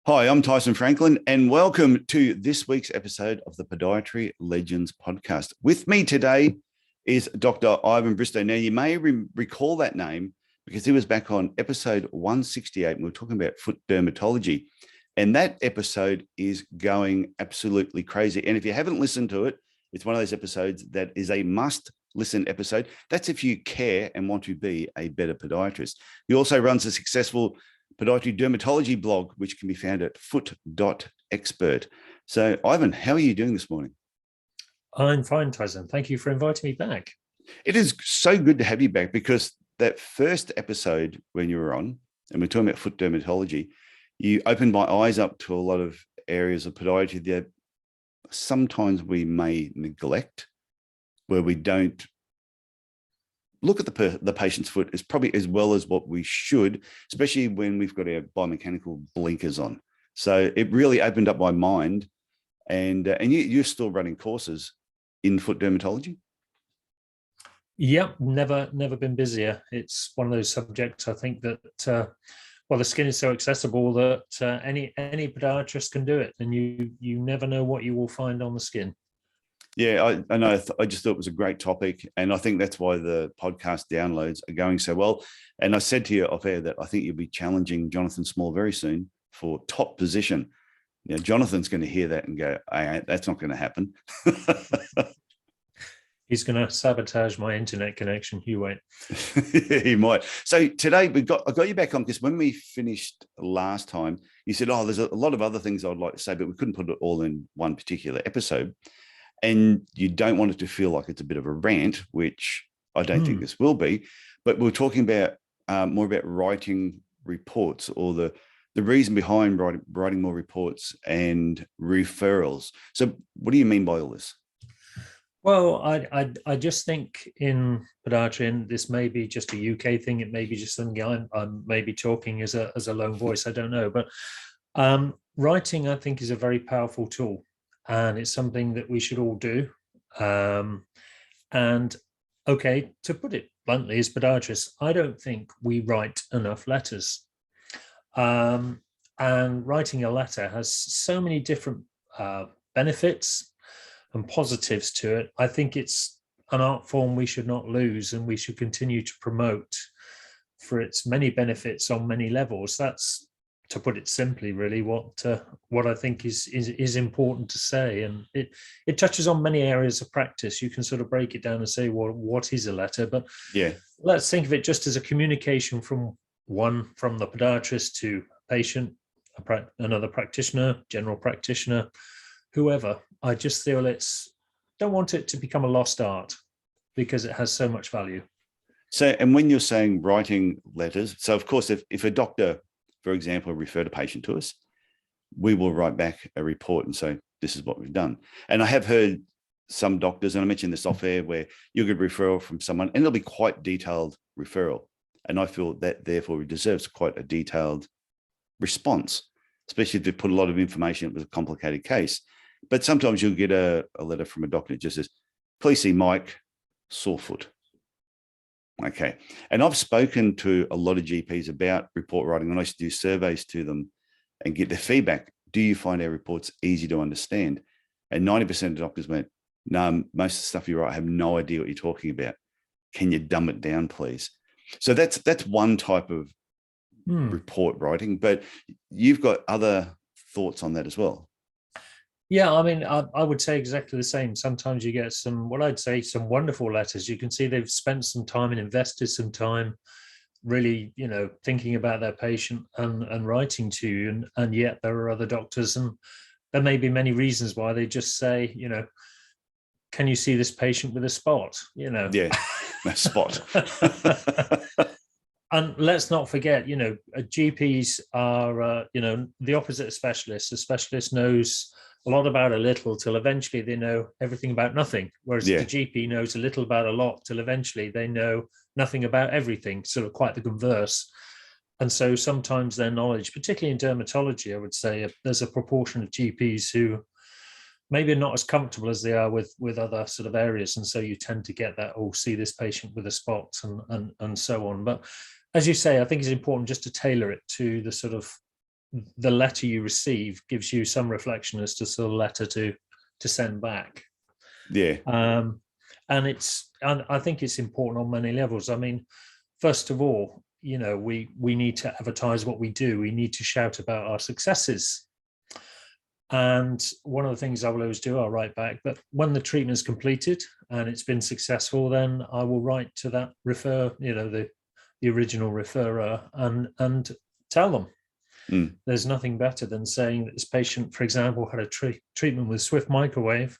Hi, I'm Tyson Franklin, and welcome to this week's episode of the Podiatry Legends podcast. With me today is Dr. Ivan Bristow. Now, you may recall that name because he was back on episode 168, and we were talking about foot dermatology. And that episode is going absolutely crazy. And if you haven't listened to it, it's one of those episodes that is a must-listen episode. That's if you care and want to be a better podiatrist. He also runs a successful podiatry dermatology blog, which can be found at foot.expert. So, Ivan, how are you doing this morning? I'm fine, Tyson. Thank you for inviting me back. It is so good to have you back because that first episode when you were on, and we're talking about foot dermatology, you opened my eyes up to a lot of areas of podiatry that sometimes we may neglect, where we don't look at the patient's foot as probably as well as what we should, especially when we've got our biomechanical blinkers on. So it really opened up my mind. And you're still running courses in foot dermatology? Yep, never been busier. It's one of those subjects I think that the skin is so accessible that any podiatrist can do it, and you never know what you will find on the skin. Yeah, I know. I just thought it was a great topic. And I think that's why the podcast downloads are going so well. And I said to you off air that I think you'll be challenging Jonathan Small very soon for top position. Now, Jonathan's going to hear that and go, that's not going to happen. He's going to sabotage my internet connection. You won't. He might. So today I got you back on because when we finished last time, you said, there's a lot of other things I'd like to say, but we couldn't put it all in one particular episode. And you don't want it to feel like it's a bit of a rant, which I don't think this will be. But we're talking about more about writing reports, or the reason behind writing more reports and referrals. So what do you mean by all this? Well, I just think in podiatry, and this may be just a UK thing, it may be just something I'm maybe talking as a lone voice, I don't know. But writing, I think, is a very powerful tool. And it's something that we should all do. And okay, to put it bluntly, as podiatrists, I don't think we write enough letters. And writing a letter has so many different benefits and positives to it. I think it's an art form we should not lose, and we should continue to promote for its many benefits on many levels. That's, to put it simply, really what I think is important to say. And it touches on many areas of practice. You can sort of break it down and say, well, what is a letter? But yeah, let's think of it just as a communication from the podiatrist to patient, another practitioner, general practitioner, whoever. I just feel don't want it to become a lost art because it has so much value. So, and when you're saying writing letters, so of course, if a doctor, for example, referred a patient to us, we will write back a report and say, this is what we've done. And I have heard some doctors, and I mentioned this off air, where you get a referral from someone and it'll be quite detailed referral. And I feel that therefore it deserves quite a detailed response, especially if they put a lot of information. It was a complicated case. But sometimes you'll get a letter from a doctor that just says, please see Mike, sore foot. Okay. And I've spoken to a lot of GPs about report writing, and I used to do surveys to them and get their feedback. Do you find our reports easy to understand? And 90% of doctors went, no, most of the stuff you write, I have no idea what you're talking about. Can you dumb it down, please? So that's one type of report writing, but you've got other thoughts on that as well. Yeah, I mean, I would say exactly the same. Sometimes you get some wonderful letters. You can see they've spent some time and invested some time really, thinking about their patient and writing to you. And yet there are other doctors, and there may be many reasons why they just say, can you see this patient with a spot? Yeah, a spot. And let's not forget, GPs are, the opposite of specialists. A specialist knows a lot about a little till eventually they know everything about nothing. Whereas the GP knows a little about a lot till eventually they know nothing about everything, sort of quite the converse. And so sometimes their knowledge, particularly in dermatology, I would say there's a proportion of GPs who maybe are not as comfortable as they are with other sort of areas. And so you tend to get that, see this patient with a spot and so on. But as you say, I think it's important just to tailor it to the sort of the letter you receive gives you some reflection as to the letter to send back. Yeah. And I think it's important on many levels. I mean, first of all, we need to advertise what we do. We need to shout about our successes. And one of the things I will always do, I'll write back, but when the treatment is completed and it's been successful, then I will write to that the original referrer and tell them. There's nothing better than saying that this patient, for example, had a treatment with Swift microwave,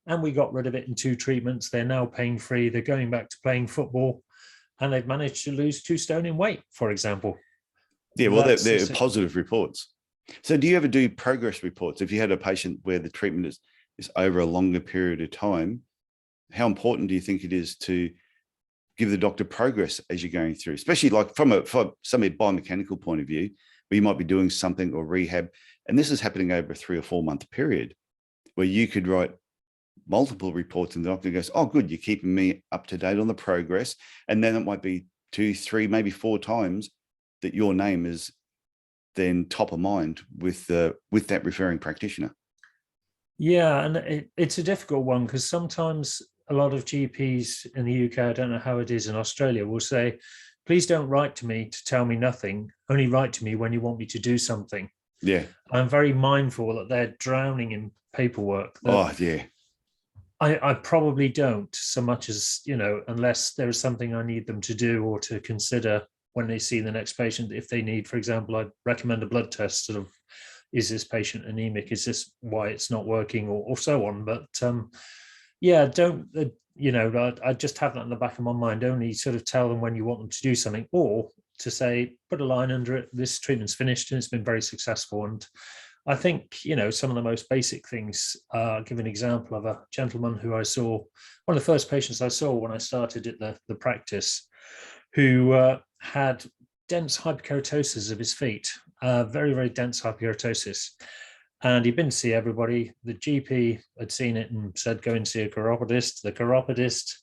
and we got rid of it in 2 treatments. They're now pain-free. They're going back to playing football, and they've managed to lose 2 stone in weight, for example. Yeah, well, they're positive reports. So do you ever do progress reports? If you had a patient where the treatment is over a longer period of time, how important do you think it is to give the doctor progress as you're going through, especially like from some biomechanical point of view, where you might be doing something or rehab, and this is happening over a 3 or 4 month period where you could write multiple reports and the doctor goes, oh, good, you're keeping me up to date on the progress. And then it might be 2, 3, maybe 4 times that your name is then top of mind with that referring practitioner. Yeah, and it's a difficult one because sometimes a lot of GPs in the UK, I don't know how it is in Australia, will say, please don't write to me to tell me nothing. Only write to me when you want me to do something. Yeah. I'm very mindful that they're drowning in paperwork. Oh, yeah. I probably don't so much as, unless there is something I need them to do or to consider when they see the next patient. If they need, for example, I'd recommend a blood test of, is this patient anemic? Is this why it's not working, or so on? But yeah, don't, I just have that in the back of my mind. Only sort of tell them when you want them to do something, or to say, put a line under it, this treatment's finished and it's been very successful. And I think, some of the most basic things, I'll give an example of a gentleman who I saw, one of the first patients I saw when I started at the practice, who had dense hyperkeratosis of his feet, very, very dense hyperkeratosis. And he'd been to see everybody. The GP had seen it and said, go and see a chiropodist. The chiropodist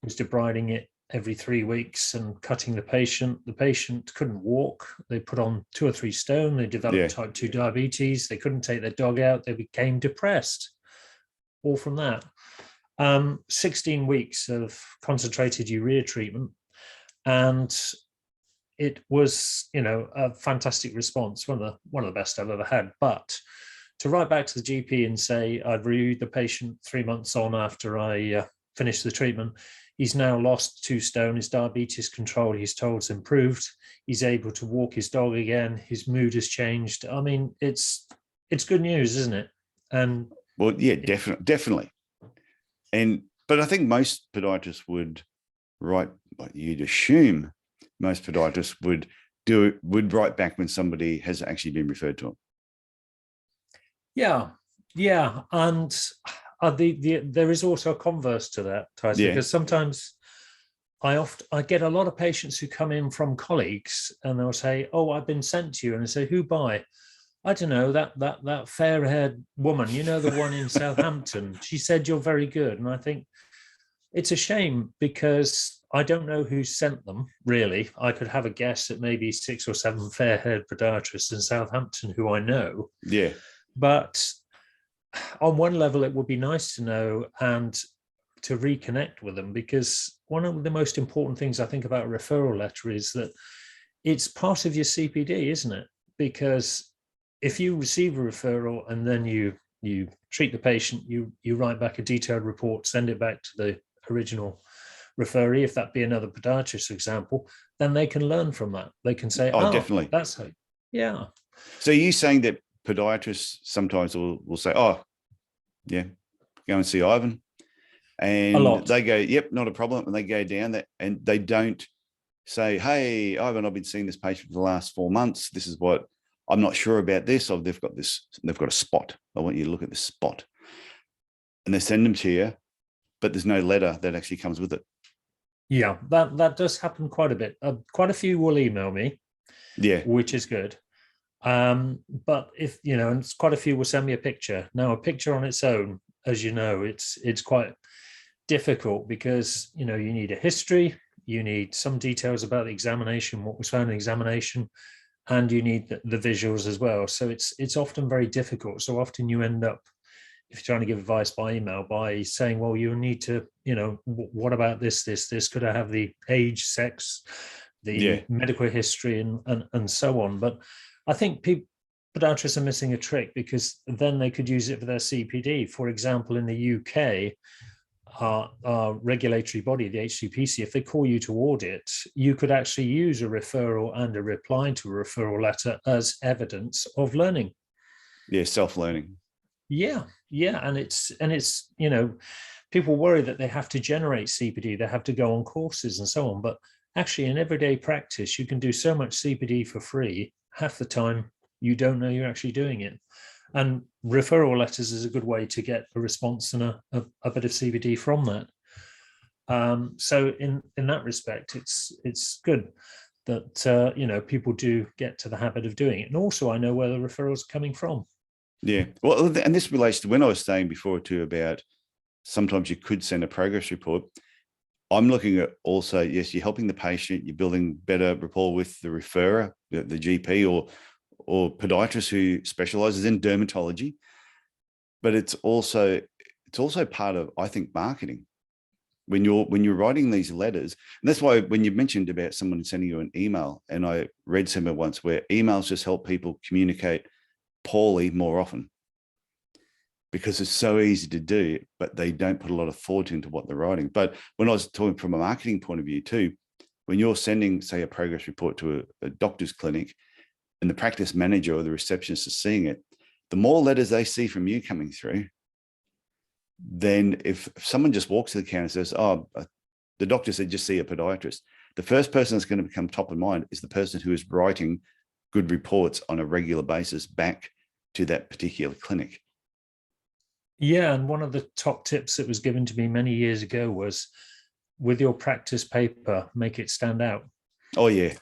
was debriding it every 3 weeks and cutting the patient. The patient couldn't walk. They put on 2 or 3 stone. They developed type 2 diabetes. They couldn't take their dog out. They became depressed. All from that. 16 weeks of concentrated urea treatment. And it was, a fantastic response, one of the best I've ever had. But to write back to the GP and say, I've reviewed the patient 3 months on after I finished the treatment, he's now lost 2 stone, his diabetes control, he's told, is improved, he's able to walk his dog again, his mood has changed. I mean, it's good news, isn't it? And well, yeah, definitely. But I think most podiatrists would write, what you'd assume most podiatrists would write back when somebody has actually been referred to them. Yeah, and there is also a converse to that, Tyson, because sometimes I get a lot of patients who come in from colleagues and they'll say, oh, I've been sent to you, and I say, who by? I don't know, that fair-haired woman, the one in Southampton. She said you're very good. And I think it's a shame because I don't know who sent them, really. I could have a guess at maybe 6 or 7 fair-haired podiatrists in Southampton who I know. Yeah. But on one level, it would be nice to know and to reconnect with them, because one of the most important things I think about a referral letter is that it's part of your CPD, isn't it? Because if you receive a referral and then you treat the patient, you write back a detailed report, send it back to the original referee, if that be another podiatrist, for example, then they can learn from that. They can say, oh, definitely. That's how, yeah. So are you saying that podiatrists sometimes will say, oh, yeah, go and see Ivan? And they go, yep, not a problem. And they go down there and they don't say, hey, Ivan, I've been seeing this patient for the last 4 months. This is what I'm not sure about this. Or they've got a spot. I want you to look at this spot. And they send them to you, but there's no letter that actually comes with it. Yeah, that does happen quite a bit. Quite a few will email me, which is good. But if and quite a few will send me a picture. Now, a picture on its own, as you know, it's quite difficult because you need a history, you need some details about the examination, what was found in the examination, and you need the visuals as well. So it's often very difficult. So often you end up, if you're trying to give advice by email, by saying, well, you need to, what about this? Could I have the age, sex, the medical history, and so on? But I think podiatrists are missing a trick, because then they could use it for their CPD. For example, in the UK, our regulatory body, the HCPC, if they call you to audit, you could actually use a referral and a reply to a referral letter as evidence of learning. Yeah, self-learning. Yeah, and it's people worry that they have to generate CPD, they have to go on courses and so on, but actually in everyday practice, you can do so much CPD for free. Half the time, you don't know you're actually doing it. And referral letters is a good way to get a response and a bit of CPD from that. So in that respect, it's good that people do get to the habit of doing it. And also, I know where the referrals are coming from. Yeah, well, and this relates to when I was saying before too about sometimes you could send a progress report. I'm looking at also, yes, you're helping the patient, you're building better rapport with the referrer, the GP or podiatrist who specializes in dermatology. But it's also part of, I think, marketing. When you're writing these letters, and that's why when you mentioned about someone sending you an email, and I read somewhere once where emails just help people communicate poorly more often, because it's so easy to do, but they don't put a lot of thought into what they're writing. But when I was talking from a marketing point of view too, when you're sending, say, a progress report to a doctor's clinic, and the practice manager or the receptionist is seeing it, the more letters they see from you coming through, then if someone just walks to the counter and says, oh, the doctor said just see a podiatrist, the first person that's going to become top of mind is the person who is writing good reports on a regular basis back to that particular clinic. Yeah, and one of the top tips that was given to me many years ago was, with your practice paper, make it stand out. Oh, yeah.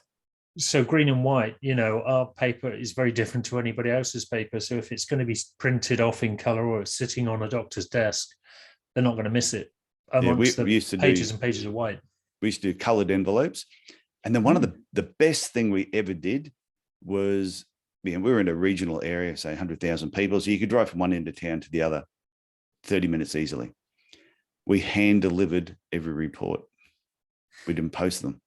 So green and white, our paper is very different to anybody else's paper. So if it's going to be printed off in color or it's sitting on a doctor's desk, they're not going to miss it amongst we used to pages and pages of white. We used to do colored envelopes. And then one of the best thing we ever did was, we were in a regional area, say 100,000 people. So you could drive from one end of town to the other 30 minutes easily. We hand delivered every report. We didn't post them.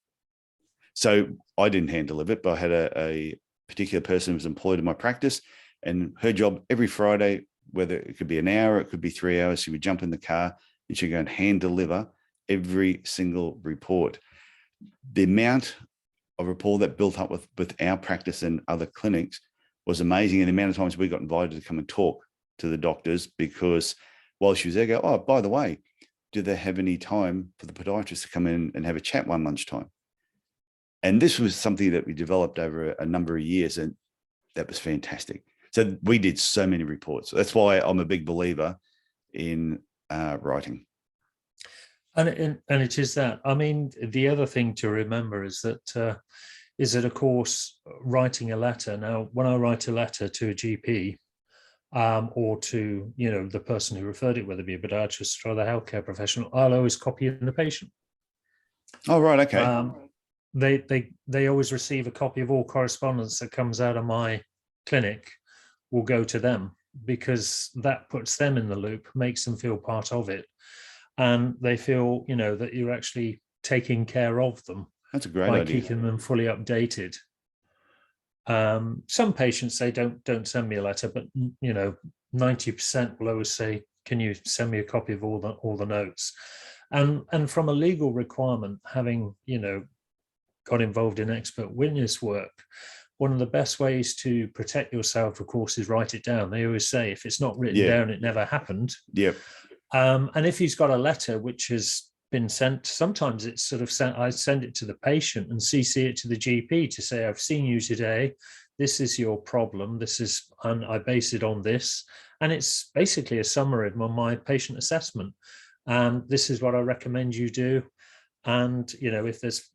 So I didn't hand deliver it, but I had a particular person who was employed in my practice, and her job every Friday, whether it could be an hour, it could be 3 hours, she would jump in the car and she'd go and hand deliver every single report. The amount of rapport that built up with our practice and other clinics was amazing. And the amount of times we got invited to come and talk to the doctors, because while she was there, go, oh, by the way, do they have any time for the podiatrist to come in and have a chat one lunchtime? And this was something that we developed over a number of years, and that was fantastic. So we did so many reports. That's why I'm a big believer in writing. And it is that. I mean, the other thing to remember is that, of course, writing a letter. Now, when I write a letter to a GP or to, the person who referred it, whether it be a podiatrist or other healthcare professional, I'll always copy in the patient. Oh, right. Okay. They always receive a copy of all correspondence that comes out of my clinic will go to them, because that puts them in the loop, makes them feel part of it. And they feel, that you're actually taking care of them. That's a great idea. Keeping them fully updated. Some patients say, don't send me a letter, but 90% will always say, can you send me a copy of all the notes? And from a legal requirement, having, got involved in expert witness work, one of the best ways to protect yourself, of course, is write it down. They always say, if it's not written down, it never happened. Yep. And if he's got a letter which has been sent, sometimes it's sort of sent, I send it to the patient and CC it to the GP to say, I've seen you today. This is your problem. And I base it on this. And it's basically a summary of my patient assessment. This is what I recommend you do. And, if there's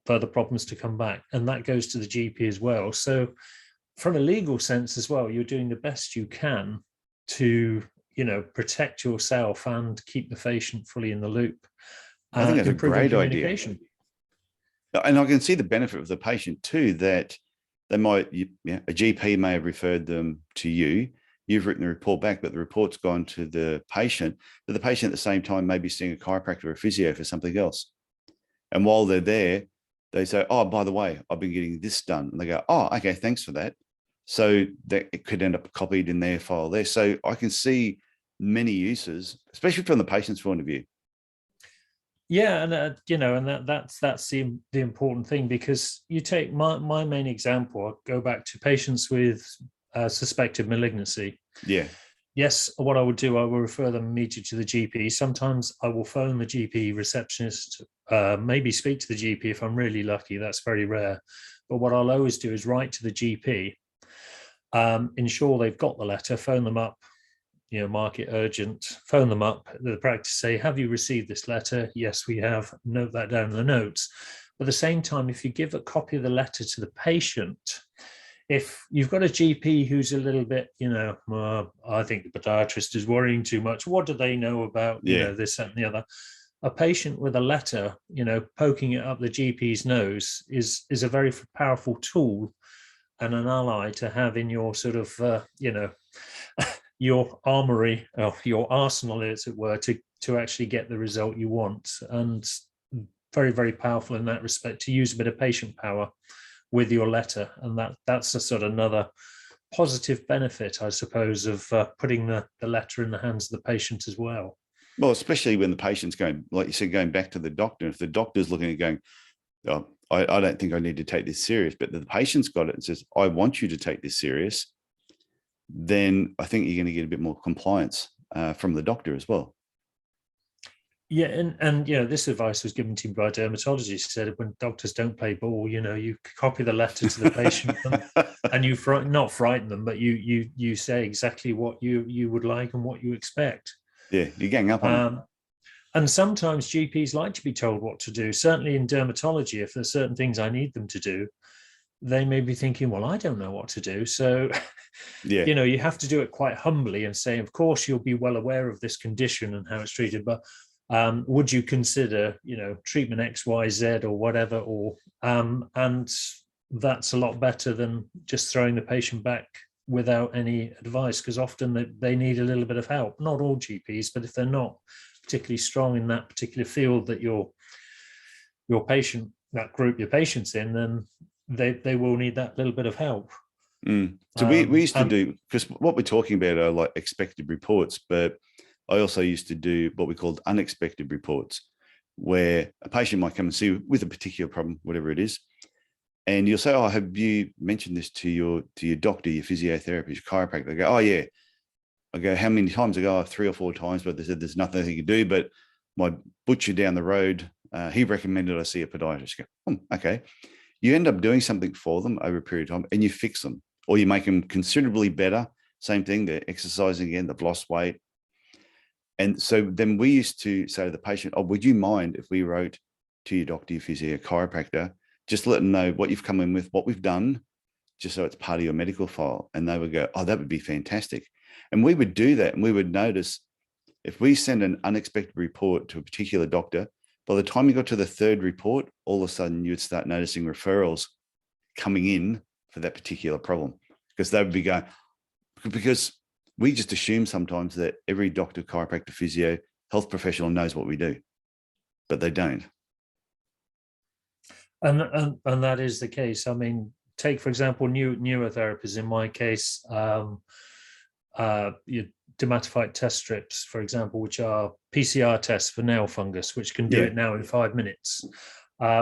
further problems, to come back. And that goes to the GP as well. So from a legal sense as well, you're doing the best you can to, protect yourself and keep the patient fully in the loop. I think that's a great idea. And I can see the benefit of the patient too, that They might, a GP may have referred them to you. You've written the report back, but the report's gone to the patient. But the patient at the same time may be seeing a chiropractor or a physio for something else. And while they're there, they say, oh, by the way, I've been getting this done. And they go, oh, okay, thanks for that. So that it could end up copied in their file there. So I can see many uses, especially from the patient's point of view. Yeah, and that's the important thing, because you take my main example. I'll go back to patients with suspected malignancy. Yeah. Yes, what I would do, I will refer them immediately to the GP. Sometimes I will phone the GP receptionist, maybe speak to the GP if I'm really lucky. That's very rare. But what I'll always do is write to the GP, ensure they've got the letter, phone them up, mark it urgent, phone them up, the practice, say, have you received this letter? Yes, we have. Note that down in the notes. But at the same time, if you give a copy of the letter to the patient, if you've got a GP who's a little bit, I think the podiatrist is worrying too much, what do they know about, this, that, and the other? A patient with a letter, poking it up the GP's nose is a very powerful tool and an ally to have in your sort of, your armory, or your arsenal, as it were, to actually get the result you want. And very, very powerful in that respect, to use a bit of patient power with your letter. And that's a sort of another positive benefit, I suppose, of putting the letter in the hands of the patient as well. Well, especially when the patient's going, like you said, going back to the doctor. If the doctor's looking at going, oh, I don't think I need to take this serious, but the patient's got it and says, I want you to take this serious, then I think you're going to get a bit more compliance from the doctor as well. Yeah, and this advice was given to me by a dermatologist. He said, when doctors don't play ball, you copy the letter to the patient and you not frighten them, but you say exactly what you would like and what you expect. Yeah, you're gang up on them. And sometimes GPs like to be told what to do. Certainly in dermatology, if there's certain things I need them to do, they may be thinking, well, I don't know what to do. So, yeah, you have to do it quite humbly and say, of course, you'll be well aware of this condition and how it's treated, but would you consider, treatment X, Y, Z or whatever, or and that's a lot better than just throwing the patient back without any advice, because often they need a little bit of help. Not all GPs, but if they're not particularly strong in that particular field that your patient, that group your patients in, then they will need that little bit of help. So we used to do, because what we're talking about are like expected reports, but I also used to do what we called unexpected reports, where a patient might come and see you with a particular problem, whatever it is, and you'll say, oh, have you mentioned this to your doctor, your physiotherapist, your chiropractor? They go, oh yeah. I go, how many times? I go, oh, 3 or 4 times, but they said there's nothing they can do. But my butcher down the road, he recommended I see a podiatrist. I go, okay. You end up doing something for them over a period of time and you fix them, or you make them considerably better. Same thing, they're exercising again, they've lost weight. And so then we used to say to the patient, oh, would you mind if we wrote to your doctor, your physio, chiropractor, just let them know what you've come in with, what we've done, just so it's part of your medical file. And they would go, oh, that would be fantastic. And we would do that. And we would notice if we send an unexpected report to a particular doctor, by the time you got to the 3rd report, all of a sudden you'd start noticing referrals coming in for that particular problem, because they would be going, because we just assume sometimes that every doctor, chiropractor, physio, health professional knows what we do, but they don't. And that is the case. I mean, take, for example, neurotherapies. In my case, your dermatophyte test strips, for example, which are PCR tests for nail fungus, which can do it now in 5 minutes.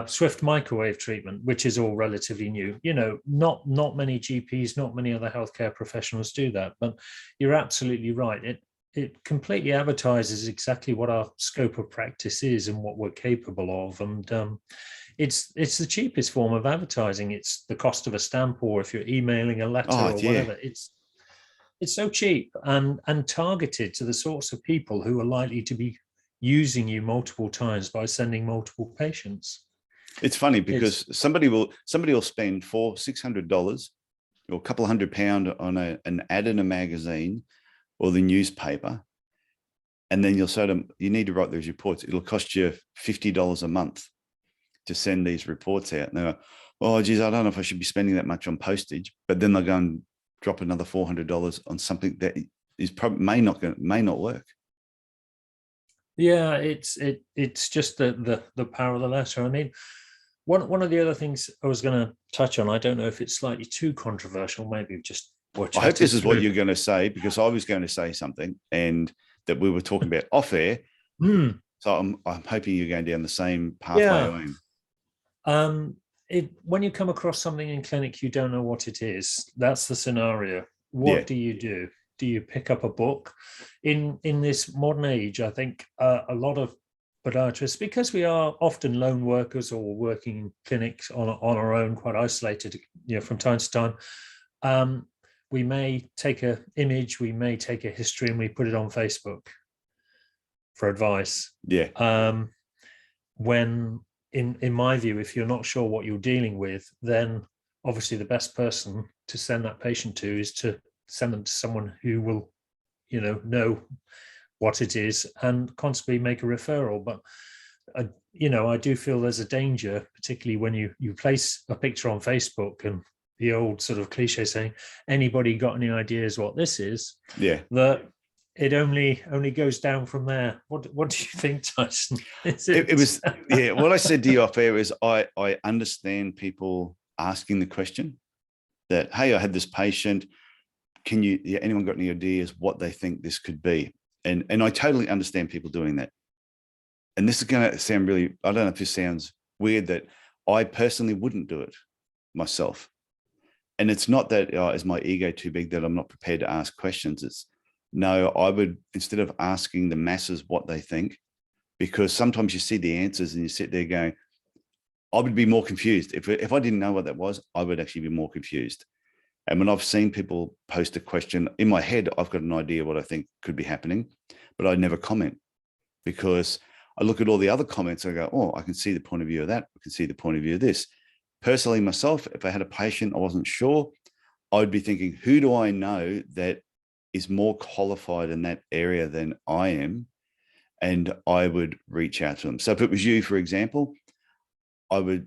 Swift microwave treatment, which is all relatively new. Not many GPs, not many other healthcare professionals do that, but you're absolutely right. It completely advertises exactly what our scope of practice is and what we're capable of. And it's the cheapest form of advertising. It's the cost of a stamp, or if you're emailing a letter or whatever, it's so cheap and targeted to the sorts of people who are likely to be using you multiple times by sending multiple patients. It's funny because somebody will spend $400-$600 or a couple of £100 on an ad in a magazine or the newspaper, and then you'll say to them, you need to write those reports. It'll cost you $50 a month to send these reports out. And they're like, oh, geez, I don't know if I should be spending that much on postage, but then they'll go and drop another $400 on something that is probably may not work. Yeah, it's just the power of the letter. I mean, one of the other things I was going to touch on, I don't know if it's slightly too controversial, maybe just we'll I hope chat it this is what through. you're going to say, because I was going to say something and that we were talking about off air. Hmm. So I'm hoping you're going down the same pathway I Yeah. am. When you come across something in clinic, you don't know what it is. That's the scenario. Yeah. What do you do? Do you pick up a book? In this modern age, I think a lot of podiatrists, because we are often lone workers or working in clinics on our own, quite isolated, from time to time, we may take an image, we may take a history, and we put it on Facebook for advice. Yeah. When in my view, if you're not sure what you're dealing with, then obviously the best person to send that patient to is to send them to someone who will, know what it is and constantly make a referral. But I do feel there's a danger, particularly when you place a picture on Facebook and the old sort of cliche saying, anybody got any ideas what this is? Yeah. That it only goes down from there. What do you think, Tyson? It was, yeah. What I said to you off air is I understand people asking the question that, hey, I had this patient. Anyone got any ideas what they think this could be? And I totally understand people doing that. And this is going to sound really, I don't know if this sounds weird, that I personally wouldn't do it myself. And it's not that is my ego too big that I'm not prepared to ask questions. It's no, I would, instead of asking the masses what they think, because sometimes you see the answers and you sit there going, I would be more confused. If I didn't know what that was, I would actually be more confused. And when I've seen people post a question, in my head, I've got an idea what I think could be happening, but I never comment, because I look at all the other comments and I go, oh, I can see the point of view of that. I can see the point of view of this. Personally, myself, if I had a patient, I wasn't sure, I would be thinking, who do I know that is more qualified in that area than I am? And I would reach out to them. So if it was you, for example, I would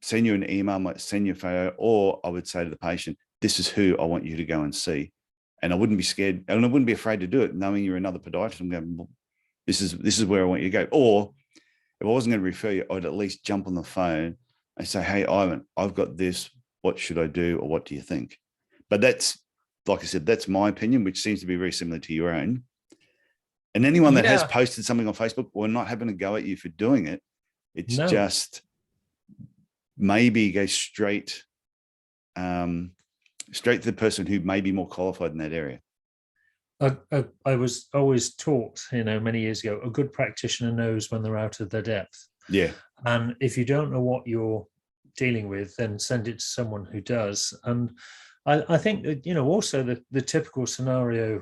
send you an email, might send you a photo, or I would say to the patient, this is who I want you to go and see. And I wouldn't be scared, and I wouldn't be afraid to do it, knowing you're another podiatrist. I'm going, well, this is where I want you to go. Or if I wasn't going to refer you, I'd at least jump on the phone and say, hey, Ivan, I've got this. What should I do? Or what do you think? But that's, like I said, that's my opinion, which seems to be very similar to your own. And anyone that has Yeah. posted something on Facebook, we're not having a go at you for doing it. It's No. just maybe go straight to the person who may be more qualified in that area. I was always taught, many years ago, a good practitioner knows when they're out of their depth. Yeah. And if you don't know what you're dealing with, then send it to someone who does. And I think that, also the typical scenario,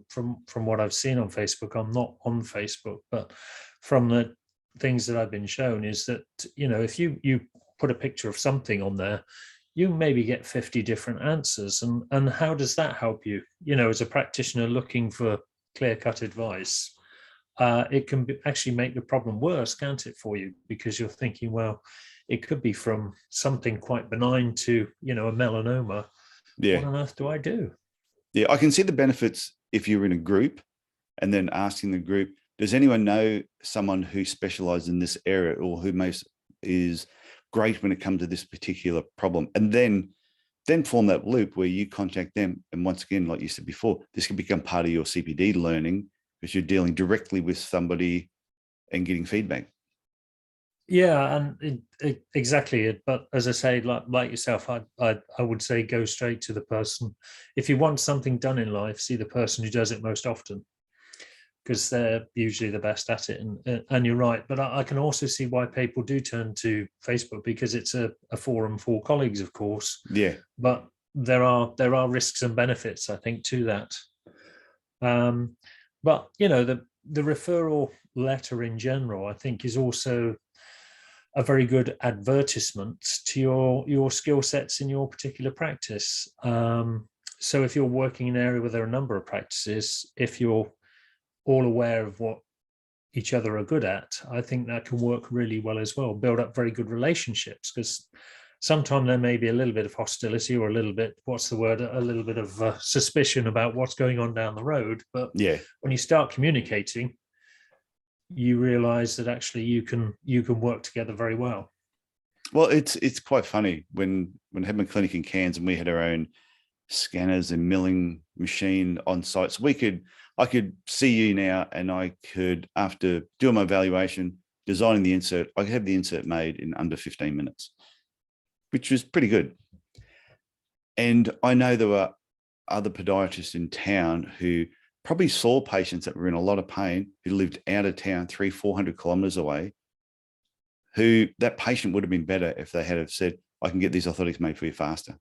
from what I've seen on Facebook, I'm not on Facebook, but from the things that I've been shown, is that, if you put a picture of something on there, you maybe get 50 different answers. And how does that help you, as a practitioner looking for clear-cut advice? It can actually make the problem worse, can't it, for you? Because you're thinking, well, it could be from something quite benign to, a melanoma. Yeah. What on earth do I do? Yeah. I can see the benefits if you're in a group and then asking the group, does anyone know someone who specializes in this area or who is great when it comes to this particular problem? And then form that loop where you contact them. And once again, like you said before, this can become part of your CPD learning because you're dealing directly with somebody and getting feedback. Yeah, and exactly it. But as I say, like yourself, I would say go straight to the person. If you want something done in life, see the person who does it most often, because they're usually the best at it. And you're right. But I can also see why people do turn to Facebook, because it's a forum for colleagues, of course. Yeah. But there are risks and benefits, I think, to that. But the referral letter in general, I think, is also a very good advertisement to your skill sets in your particular practice. So if you're working in an area where there are a number of practices, if you're all aware of what each other are good at, I think that can work really well as well. Build up very good relationships, because sometimes there may be a little bit of hostility or a little bit, what's the word, a little bit of suspicion about what's going on down the road. But Yeah. when you start communicating, you realize that actually you can work together very well. Well, it's quite funny when I had my clinic in Cairns and we had our own scanners and milling machine on site. So I could see you now, and I could, after doing my evaluation, designing the insert, I could have the insert made in under 15 minutes, which was pretty good. And I know there were other podiatrists in town who probably saw patients that were in a lot of pain, who lived out of town 300-400 kilometers away, who that patient would have been better if they had have said, I can get these orthotics made for you faster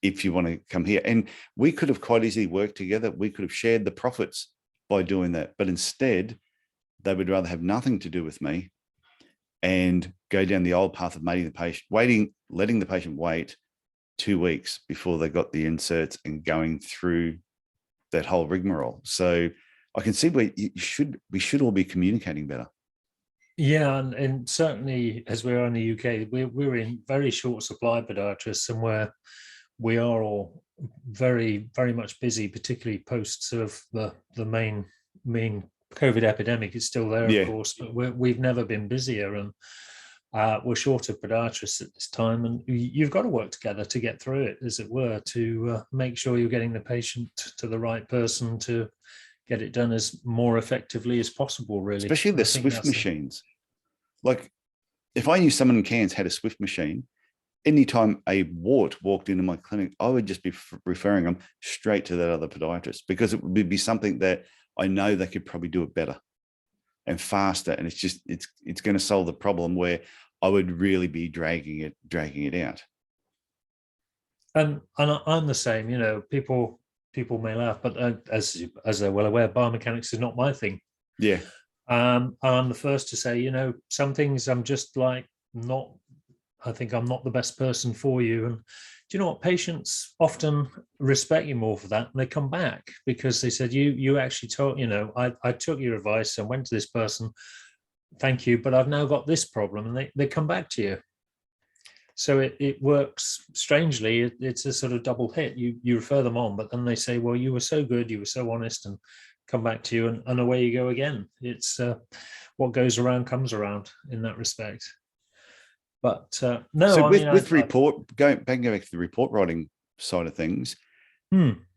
if you want to come here. And we could have quite easily worked together. We could have shared the profits by doing that. But instead, they would rather have nothing to do with me and go down the old path of letting the patient wait 2 weeks before they got the inserts and going through that whole rigmarole. So I can see where we should all be communicating better. Yeah, and certainly as we're in the UK, we're in very short supply podiatrists, and we are all very, very much busy, particularly post sort of the main COVID epidemic is still there, of course, but we've never been busier, and we're short of podiatrists at this time, and you've got to work together to get through it, as it were, to make sure you're getting the patient to the right person to get it done as more effectively as possible, really. Especially the Swift machines. Like, if I knew someone in Cairns had a Swift machine, anytime a wart walked into my clinic, I would just be referring them straight to that other podiatrist, because it would be something that I know they could probably do it better and faster. And it's going to solve the problem where I would really be dragging it out. And I'm the same, you know, people may laugh, but as they're well aware, biomechanics is not my thing. Yeah. I'm the first to say, you know, some things I'm just like I think I'm not the best person for you. And do you know what? Patients often respect you more for that, and they come back because they said, you actually told, you know, I took your advice and went to this person. Thank you, but I've now got this problem, and they come back to you. So it works strangely. It's a sort of double hit. You refer them on, but then they say, well, you were so good, you were so honest, and come back to you, and away you go again. It's what goes around comes around in that respect. But no, so going back to the report writing side of things,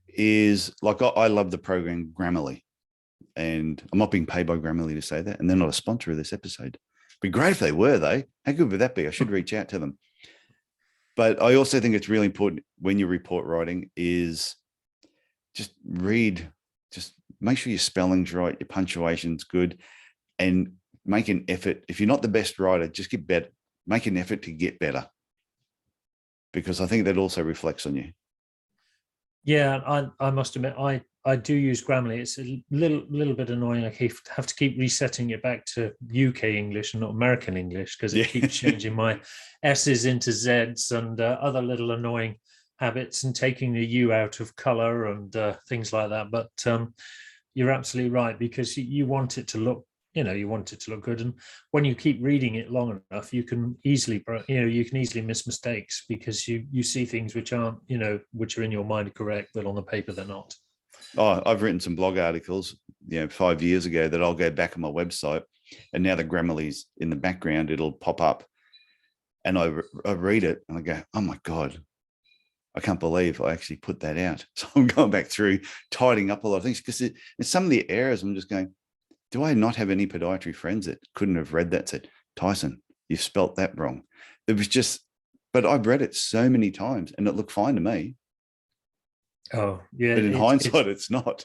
is like, I love the program Grammarly, and I'm not being paid by Grammarly to say that, and they're not a sponsor of this episode. It'd be great if they were, though. How good would that be? I should reach out to them. But I also think it's really important when you're report writing is just make sure your spelling's right, your punctuation's good, and make an effort. If you're not the best writer, just get better. Make an effort to get better, because I think that also reflects on you. Yeah, I must admit, I do use Grammarly. It's a little bit annoying. I have to keep resetting it back to UK English and not American English, because it keeps changing my S's into Z's and other little annoying habits, and taking the U out of color and things like that. But you're absolutely right, because you want it to look, you know, you want it to look good. And when you keep reading it long enough, you can easily miss mistakes, because you see things which aren't, you know, which are in your mind correct, but on the paper they're not. Oh, I've written some blog articles, 5 years ago, that I'll go back on my website, and now the Grammarly's in the background, it'll pop up, and I read it and I go, oh my God, I can't believe I actually put that out. So I'm going back through, tidying up a lot of things, because it's some of the errors, I'm just going, do I not have any podiatry friends that couldn't have read that, said, Tyson, you've spelt that wrong? It was just, but I've read it so many times and it looked fine to me. Oh, yeah. But in hindsight, it's not.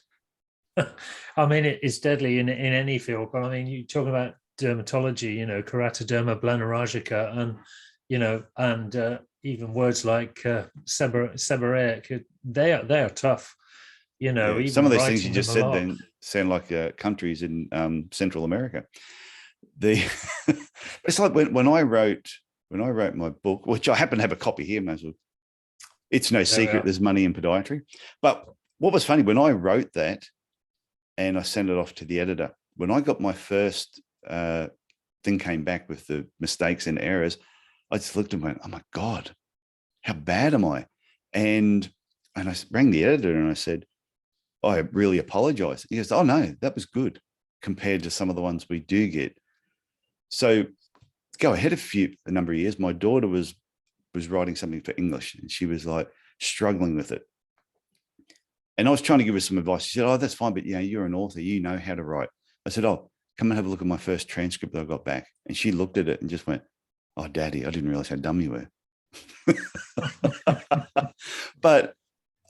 I mean, it's deadly in any field. But I mean, you talk about dermatology, you know, keratoderma blenuragica, and, you know, and even words like seborrheic, they are tough. You know, even some of those things you just said then sound like countries in Central America. It's like when I wrote my book, which I happen to have a copy here, Mazel. It's no secret there's money in podiatry. But what was funny, when I wrote that and I sent it off to the editor, when I got my first thing came back with the mistakes and errors, I just looked and went, oh my God, how bad am I? And I rang the editor and I said, I really apologize. He goes, oh no, that was good compared to some of the ones we do get. So go ahead a number of years. My daughter was writing something for English and she was like struggling with it. And I was trying to give her some advice. She said, oh, that's fine, but you're an author, you know how to write. I said, oh, come and have a look at my first transcript that I got back. And she looked at it and just went, oh, Daddy, I didn't realize how dumb you were. But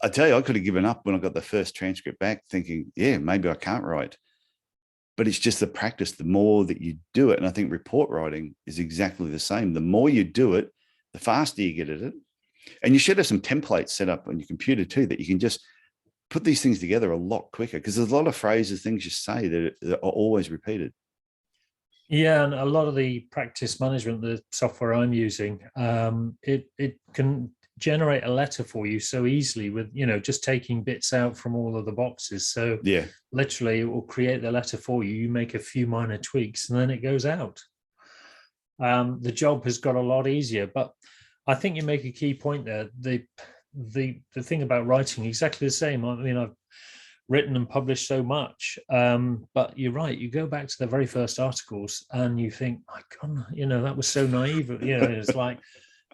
I tell you, I could have given up when I got the first transcript back thinking, yeah, maybe I can't write. But it's just the practice, the more that you do it. And I think report writing is exactly the same. The more you do it, the faster you get at it. And you should have some templates set up on your computer too, that you can just put these things together a lot quicker, because there's a lot of phrases, things you say that are always repeated. Yeah, and a lot of the practice management, the software I'm using, it can generate a letter for you so easily with, just taking bits out from all of the boxes. So yeah, literally it will create the letter for you. You make a few minor tweaks and then it goes out. The job has got a lot easier, but I think you make a key point there. The thing about writing, exactly the same. I mean, I've written and published so much, but you're right. You go back to the very first articles and you think, my God, that was so naive. It's like,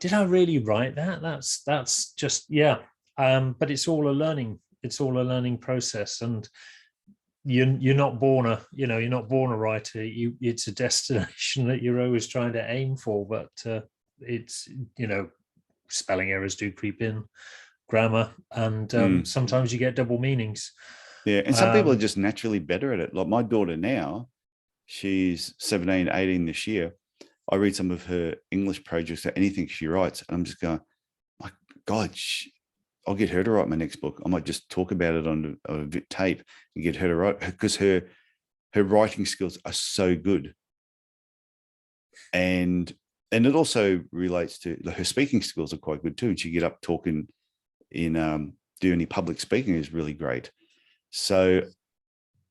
did I really write that? That's just, yeah. But it's all a learning. It's all a learning process, and you're not born a writer. It's a destination that you're always trying to aim for. But it's spelling errors do creep in, grammar, and sometimes you get double meanings. Yeah. And some people are just naturally better at it. Like my daughter now, she's 17, 18 this year. I read some of her English projects or anything she writes, and I'm just going, my God, I'll get her to write my next book. I might just talk about it on a tape and get her to write, because her writing skills are so good. And it also relates to her speaking skills are quite good too. And she get up talking in do any public speaking is really great. So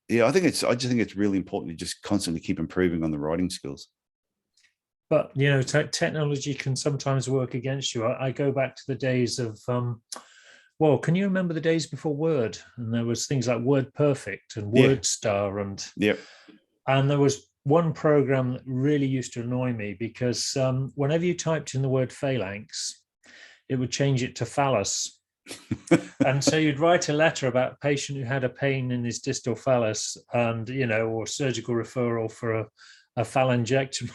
yeah, I just think it's really important to just constantly keep improving on the writing skills. But technology can sometimes work against you. I go back to the days of well, can you remember the days before Word? And there was things like Word Perfect and Word Star, and there was one program that really used to annoy me, because whenever you typed in the word phalanx, it would change it to phallus. And so you'd write a letter about a patient who had a pain in his distal phallus, and or surgical referral for a phalangoectomy.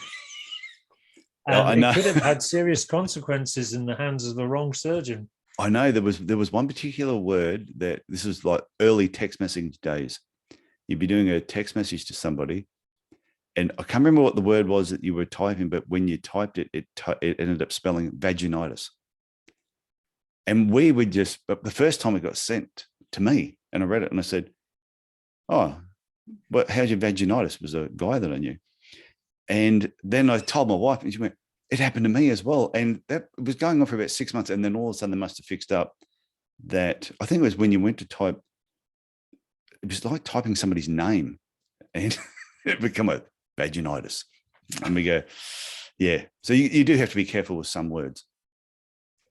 And it could have had serious consequences in the hands of the wrong surgeon. I know there was one particular word that, this was like early text message days. You'd be doing a text message to somebody, and I can't remember what the word was that you were typing, but when you typed it, it ended up spelling vaginitis. And but the first time it got sent to me and I read it and I said, oh, but how's your vaginitis? It was a guy that I knew. And then I told my wife and she went, it happened to me as well. And that was going on for about 6 months. And then all of a sudden they must have fixed up that. I think it was when you went to type, it was like typing somebody's name and it became a vaginitis. And we go, yeah. So you do have to be careful with some words.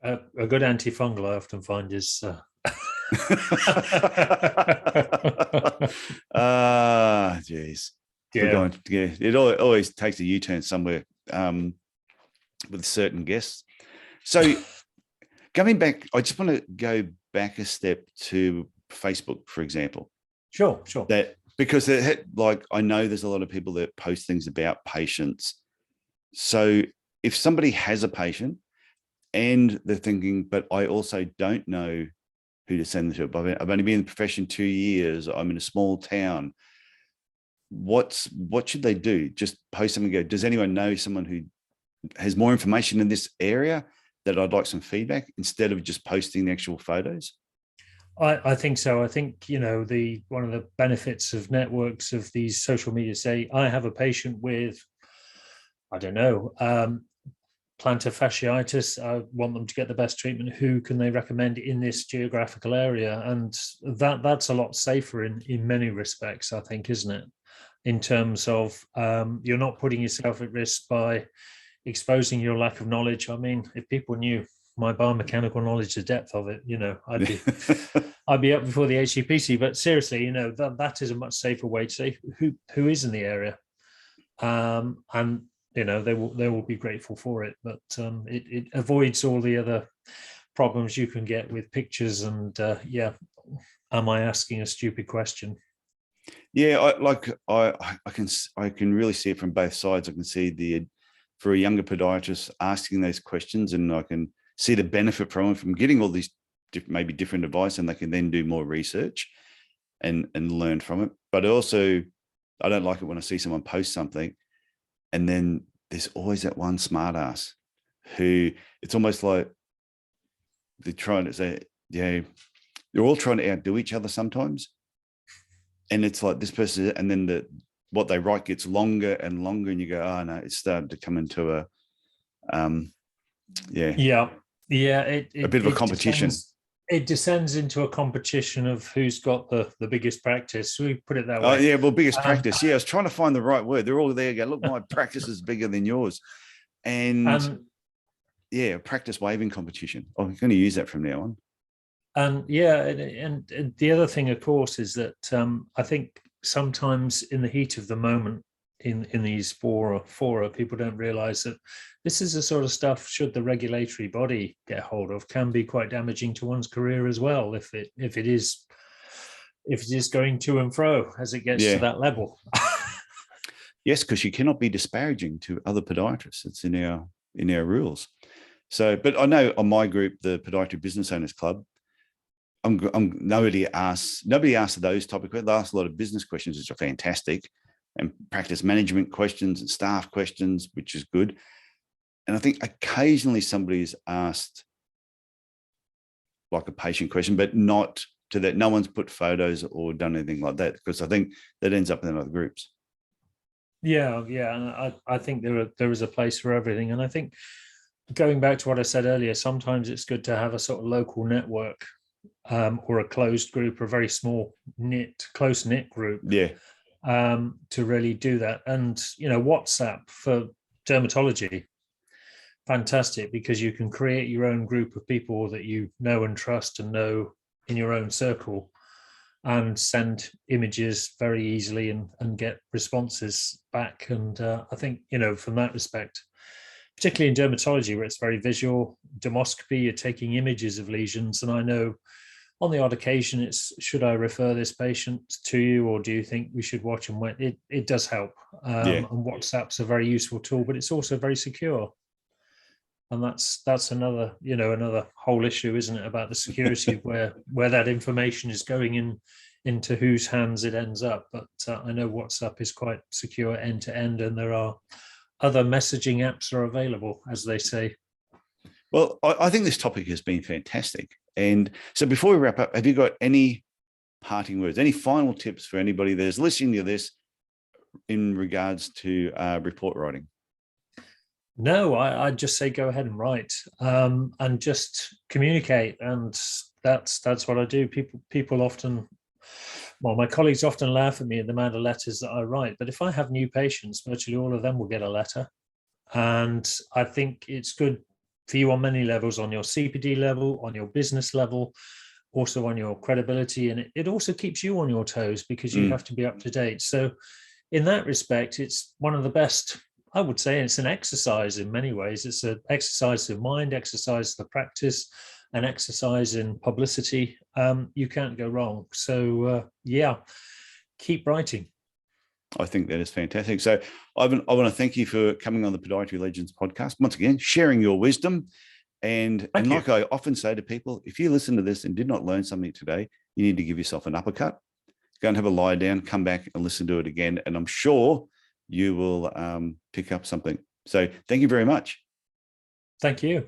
A good antifungal I often find is geez. Yeah. It always takes a U-turn somewhere with certain guests. So coming back, I just want to go back a step to Facebook, for example. Sure. Because I know there's a lot of people that post things about patients. So if somebody has a patient and they're thinking, but I also don't know who to send them to, I've only been in the profession 2 years, I'm in a small town, what should they do? Just post something and go, does anyone know someone who has more information in this area that I'd like some feedback, instead of just posting the actual photos? I think so. I think, one of the benefits of networks of these social media, say, I have a patient with, I don't know, plantar fasciitis, I want them to get the best treatment. Who can they recommend in this geographical area? And that's a lot safer in many respects, I think, isn't it? In terms of you're not putting yourself at risk by, exposing your lack of knowledge. I mean, if people knew my biomechanical knowledge, the depth of it, I'd be up before the HCPC. But seriously, that is a much safer way to say who is in the area, and they will be grateful for it. But it avoids all the other problems you can get with pictures and am I asking a stupid question? Yeah, I can really see it from both sides. I can see for a younger podiatrist asking those questions, and I can see the benefit from getting all these maybe different advice, and they can then do more research and learn from it. But also, I don't like it when I see someone post something and then there's always that one smart ass who it's almost like they're trying to say, they're all trying to outdo each other sometimes. And it's like this person, and then what they write gets longer and longer, and you go, oh no, it's started to come into a a bit of a competition. It descends into a competition of who's got the biggest practice. We put it that way. Oh yeah, well, biggest practice. Yeah, I was trying to find the right word. They're all there. Go, look, my practice is bigger than yours, and yeah, practice waving competition. I'm going to use that from now on. And the other thing, of course, is that I think sometimes in the heat of the moment in these fora, people don't realize that this is the sort of stuff, should the regulatory body get hold of, can be quite damaging to one's career as well, if it is going to and fro as it gets to that level. Yes, because you cannot be disparaging to other podiatrists. It's in our rules. So, but I know on my group, the Podiatry Business Owners Club, nobody asks those type of questions. They ask a lot of business questions, which are fantastic, and practice management questions and staff questions, which is good. And I think occasionally somebody's asked like a patient question, but not to that. No one's put photos or done anything like that, because I think that ends up in other groups. Yeah, and I think there is a place for everything. And I think, going back to what I said earlier, sometimes it's good to have a sort of local network, or a closed group, or a very small close-knit group, to really do that. And WhatsApp for dermatology, fantastic, because you can create your own group of people that you know and trust and know in your own circle, and send images very easily and get responses back. And I think from that respect, particularly in dermatology, where it's very visual, dermoscopy, you're taking images of lesions. And I know on the odd occasion it's, should I refer this patient to you, or do you think we should watch and wait? It does help. And WhatsApp's a very useful tool, but it's also very secure. And that's another, another whole issue, isn't it, about the security of where that information is going into whose hands it ends up. But I know WhatsApp is quite secure end to end, and there are other messaging apps are available, as they say. Well, I think this topic has been fantastic. And so before we wrap up, have you got any parting words, any final tips for anybody that's listening to this in regards to report writing? No, I'd just say go ahead and write, and just communicate. And that's what I do. People often, well, my colleagues often laugh at me at the amount of letters that I write. But if I have new patients, virtually all of them will get a letter. And I think it's good for you on many levels, on your CPD level, on your business level, also on your credibility. And it also keeps you on your toes, because you have to be up to date. So in that respect, it's one of the best, I would say. It's an exercise in many ways. It's an exercise of mind, exercise of practice, an exercise in publicity. You can't go wrong. So keep writing. I think that is fantastic. So Ivan, I want to thank you for coming on the Podiatry Legends podcast. Once again, sharing your wisdom. And like I often say to people, if you listen to this and did not learn something today, you need to give yourself an uppercut. Go and have a lie down, come back and listen to it again. And I'm sure you will pick up something. So thank you very much. Thank you.